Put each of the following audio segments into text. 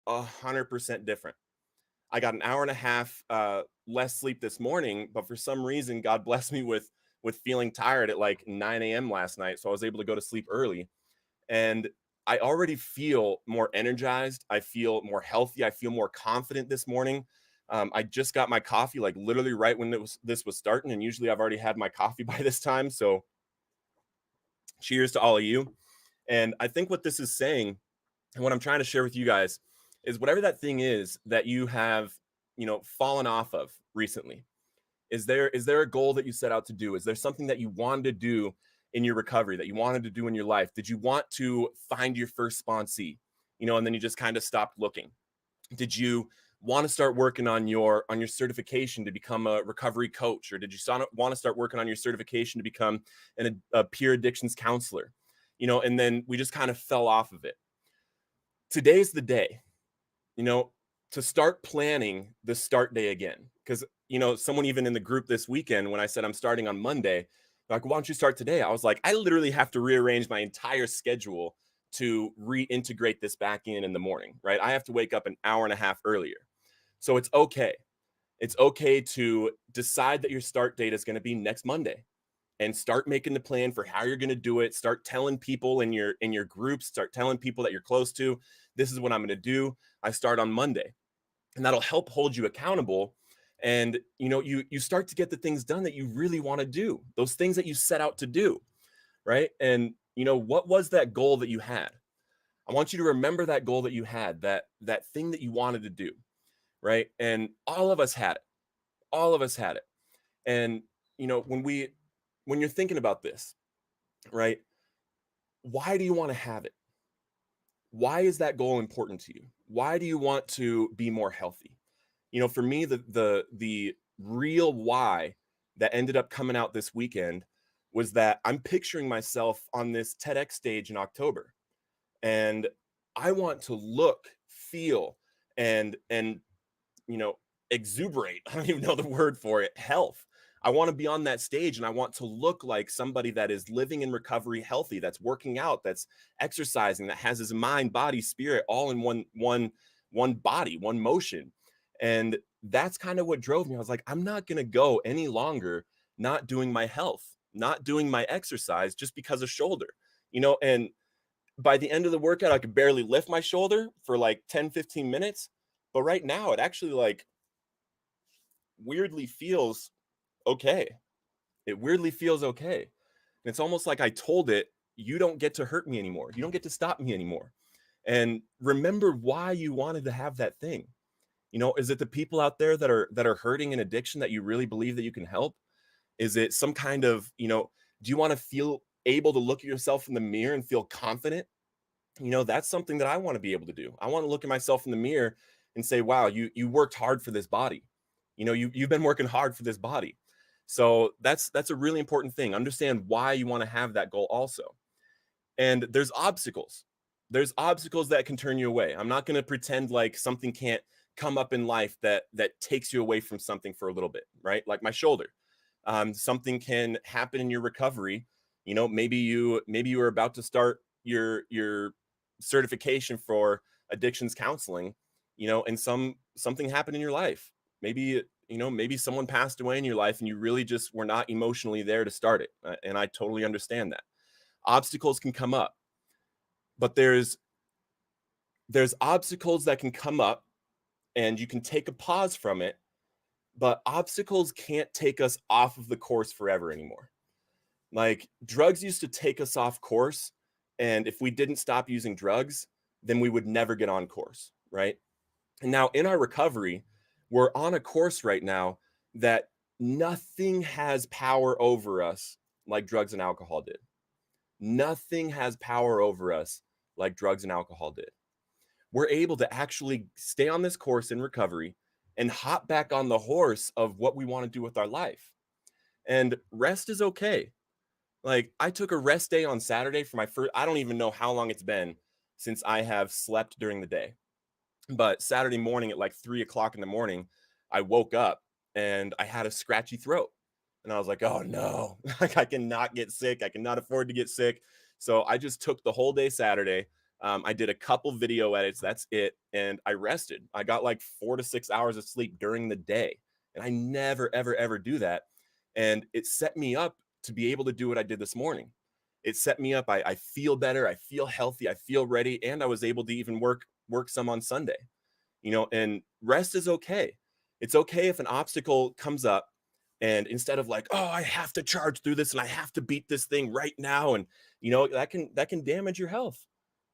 100% different. I got an hour and a half less sleep this morning, but for some reason, God blessed me with feeling tired at like 9 a.m. last night, so I was able to go to sleep early, and I already feel more energized. I feel more healthy. I feel more confident this morning. I just got my coffee like literally right when this was starting, and usually I've already had my coffee by this time. So cheers to all of you. And I think what this is saying, and what I'm trying to share with you guys, is whatever that thing is that you have, fallen off of recently. Is there a goal that you set out to do? Is there something that you wanted to do in your recovery, that you wanted to do in your life? Did you want to find your first sponsee? And then you just kind of stopped looking. Did you want to start working on your certification to become a recovery coach, or did you want to start working on your certification to become a peer addictions counselor? And then we just kind of fell off of it. Today's the day, you know, to start planning the start day again. Because, someone even in the group this weekend, when I said I'm starting on Monday, like, why don't you start today? I was like, I literally have to rearrange my entire schedule to reintegrate this back in the morning, right? I have to wake up an hour and a half earlier. So it's okay. It's okay to decide that your start date is going to be next Monday, and start making the plan for how you're going to do it. Start telling people in your groups, start telling people that you're close to, this is what I'm going to do. I start on Monday, and that'll help hold you accountable. And you start to get the things done that you really want to do, those things that you set out to do, right? And what was that goal that you had? I want you to remember that goal that you had, that thing that you wanted to do, right? And all of us had it. All of us had it. And when you're thinking about this, right? Why do you want to have it? Why is that goal important to you? Why do you want to be more healthy? For me, the real why that ended up coming out this weekend was that I'm picturing myself on this TEDx stage in October, and I want to look, feel, and you know, exuberate. I don't even know the word for it. Health. I want to be on that stage, and I want to look like somebody that is living in recovery, healthy, that's working out, that's exercising, that has his mind, body, spirit all in one body, one motion. And that's kind of what drove me. I was like, I'm not going to go any longer not doing my health, not doing my exercise just because of shoulder. And by the end of the workout, I could barely lift my shoulder for like 10, 15 minutes. But right now, it actually like weirdly feels okay. It weirdly feels okay. And it's almost like I told it, you don't get to hurt me anymore. You don't get to stop me anymore. And remember why you wanted to have that thing. Is it the people out there that are hurting in addiction that you really believe that you can help? Is it some kind of, do you want to feel able to look at yourself in the mirror and feel confident? That's something that I want to be able to do. I want to look at myself in the mirror and say, wow, you worked hard for this body. You've been working hard for this body. So that's a really important thing. Understand why you want to have that goal also. And there's obstacles. There's obstacles that can turn you away. I'm not going to pretend like something can't come up in life that takes you away from something for a little bit, right? Like my shoulder. Something can happen in your recovery. Maybe you were about to start your certification for addictions counseling, and something happened in your life. Maybe someone passed away in your life and you really just were not emotionally there to start it. And I totally understand that. Obstacles can come up, but there's obstacles that can come up and you can take a pause from it, but obstacles can't take us off of the course forever anymore. Like, drugs used to take us off course, and if we didn't stop using drugs, then we would never get on course, right? And now in our recovery, we're on a course right now that nothing has power over us like drugs and alcohol did. Nothing has power over us like drugs and alcohol did. We're able to actually stay on this course in recovery and hop back on the horse of what we want to do with our life. And rest is okay. Like, I took a rest day on Saturday for my first, I don't even know how long it's been since I have slept during the day. But Saturday morning at like 3 o'clock in the morning, I woke up and I had a scratchy throat. And I was like, oh no, like I cannot get sick. I cannot afford to get sick. So I just took the whole day Saturday. I did a couple video edits. That's it. And I rested. I got like 4 to 6 hours of sleep during the day. And I never, ever, ever do that. And it set me up to be able to do what I did this morning. It set me up. I feel better. I feel healthy. I feel ready. And I was able to even work some on Sunday, and rest is okay. It's okay if an obstacle comes up, and instead of like, oh, I have to charge through this and I have to beat this thing right now. And that can damage your health.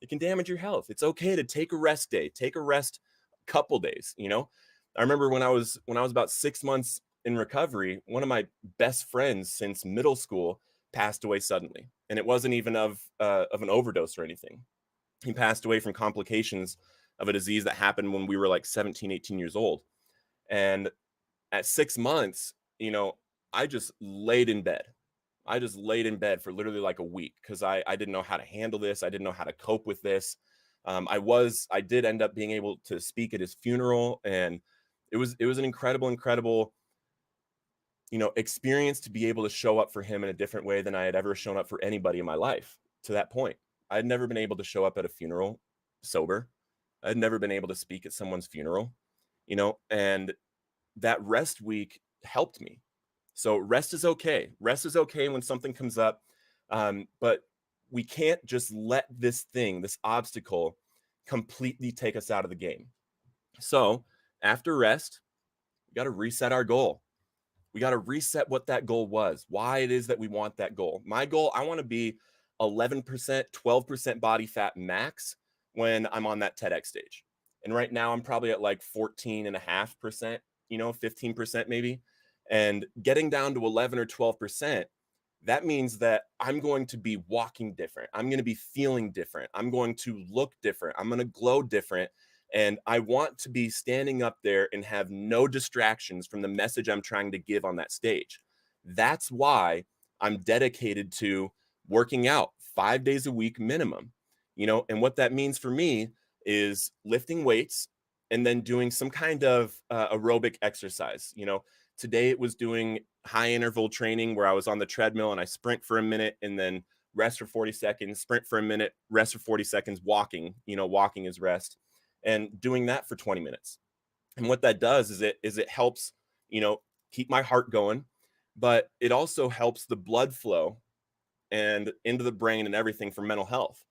It can damage your health. It's okay to take a rest day, take a rest couple days. I remember when I was about 6 months in recovery, one of my best friends since middle school passed away suddenly. And it wasn't even of an overdose or anything. He passed away from complications of a disease that happened when we were like 17, 18 years old. And at 6 months, I just laid in bed. I just laid in bed for literally like a week because I didn't know how to handle this. I didn't know how to cope with this. I did end up being able to speak at his funeral, and it was an incredible experience to be able to show up for him in a different way than I had ever shown up for anybody in my life to that point. I had never been able to show up at a funeral sober. I had never been able to speak at someone's funeral, and that rest week helped me. So rest is okay. Rest is okay when something comes up. But we can't just let this obstacle completely take us out of the game. So after rest, we got to reset our goal. We got to reset what that goal was, why it is that we want that goal. My goal, I want to be 11%, 12% body fat max when I'm on that TEDx stage. And right now I'm probably at like 14.5%, 15% maybe. And getting down to 11 or 12%, that means that I'm going to be walking different. I'm going to be feeling different. I'm going to look different. I'm going to glow different. And I want to be standing up there and have no distractions from the message I'm trying to give on that stage. That's why I'm dedicated to working out 5 days a week minimum. And what that means for me is lifting weights and then doing some kind of aerobic exercise. Today it was doing high interval training where I was on the treadmill and I sprint for a minute and then rest for 40 seconds, sprint for a minute, rest for 40 seconds, walking. Walking is rest, and doing that for 20 minutes. And what that does is it helps, keep my heart going, but it also helps the blood flow and into the brain and everything for mental health.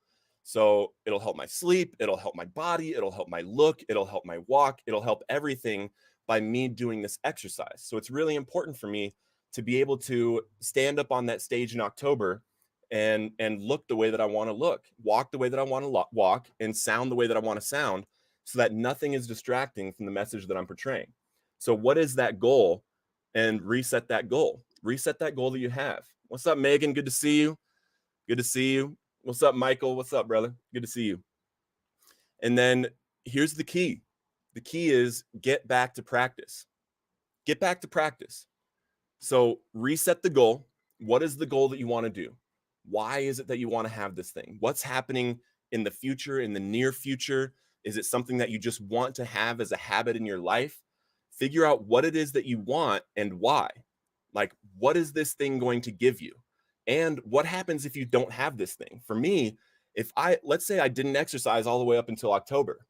So it'll help my sleep, it'll help my body, it'll help my look, it'll help my walk, it'll help everything by me doing this exercise. So it's really important for me to be able to stand up on that stage in October and look the way that I want to look, walk the way that I want to walk, and sound the way that I want to sound, so that nothing is distracting from the message that I'm portraying. So what is that goal? And reset that goal. Reset that goal that you have. What's up, Megan? Good to see you. Good to see you. What's up, Michael? What's up, brother? Good to see you. And then here's the key. The key is get back to practice. Get back to practice. So reset the goal. What is the goal that you want to do? Why is it that you want to have this thing? What's happening in the future, in the near future? Is it something that you just want to have as a habit in your life? Figure out what it is that you want and why. Like, what is this thing going to give you? And what happens if you don't have this thing? For me, let's say I didn't exercise all the way up until October,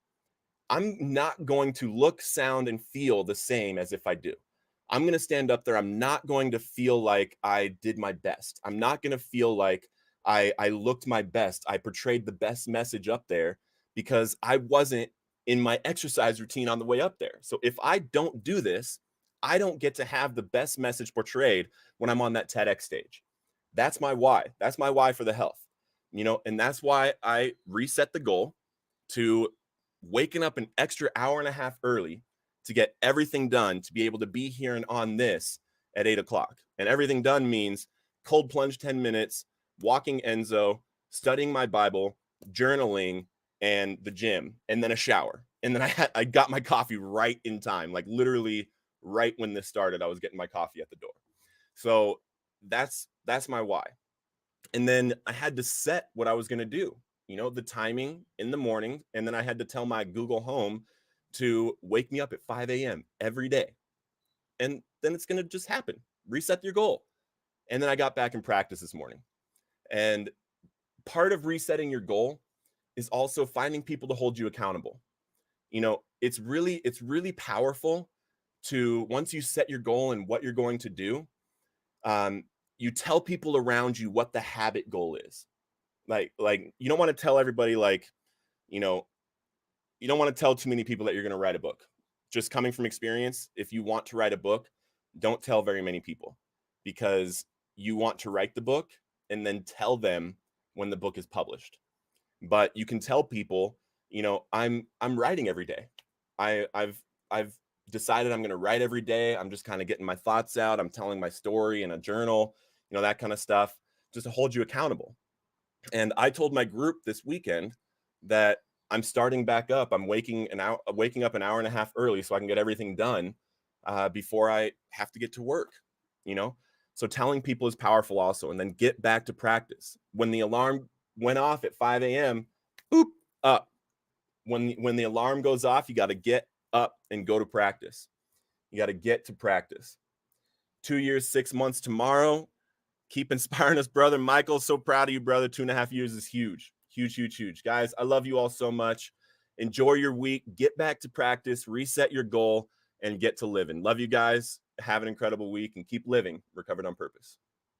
I'm not going to look, sound, and feel the same as if I do. I'm going to stand up there. I'm not going to feel like I did my best. I'm not going to feel like I looked my best. I portrayed the best message up there because I wasn't in my exercise routine on the way up there. So if I don't do this, I don't get to have the best message portrayed when I'm on that TEDx stage. That's my why. That's my why for the health, and that's why I reset the goal to waking up an extra hour and a half early to get everything done, to be able to be here and on this at 8 o'clock. And everything done means cold plunge 10 minutes, walking Enzo, studying my Bible, journaling, and the gym, and then a shower. And then I got my coffee right in time, like literally right when this started, I was getting my coffee at the door. So that's my why. And then I had to set what I was going to do, the timing in the morning. And then I had to tell my Google Home to wake me up at 5 a.m. every day. And then it's going to just happen. Reset your goal. And then I got back in practice this morning. And part of resetting your goal is also finding people to hold you accountable. It's really powerful to, once you set your goal and what you're going to do, um, you tell people around you what the habit goal is. Like you don't want to tell everybody, like, you know, you don't want to tell too many people that you're going to write a book. Just coming from experience, if you want to write a book, don't tell very many people, because you want to write the book and then tell them when the book is published. But you can tell people, I'm writing every day. I've decided I'm going to write every day. I'm just kind of getting my thoughts out. I'm telling my story in a journal, that kind of stuff, just to hold you accountable. And I told my group this weekend that I'm starting back up. I'm waking up an hour and a half early so I can get everything done before I have to get to work. So telling people is powerful also. And then get back to practice. When the alarm went off at 5 a.m., boop, up. When the alarm goes off, you got to get up and go to practice. You got to get to practice. 2 years, 6 months tomorrow. Keep inspiring us, brother. Michael, so proud of you, brother. 2.5 years is huge. Huge, huge, huge. Guys, I love you all so much. Enjoy your week. Get back to practice. Reset your goal and get to living. Love you guys. Have an incredible week and keep living Recovered on Purpose.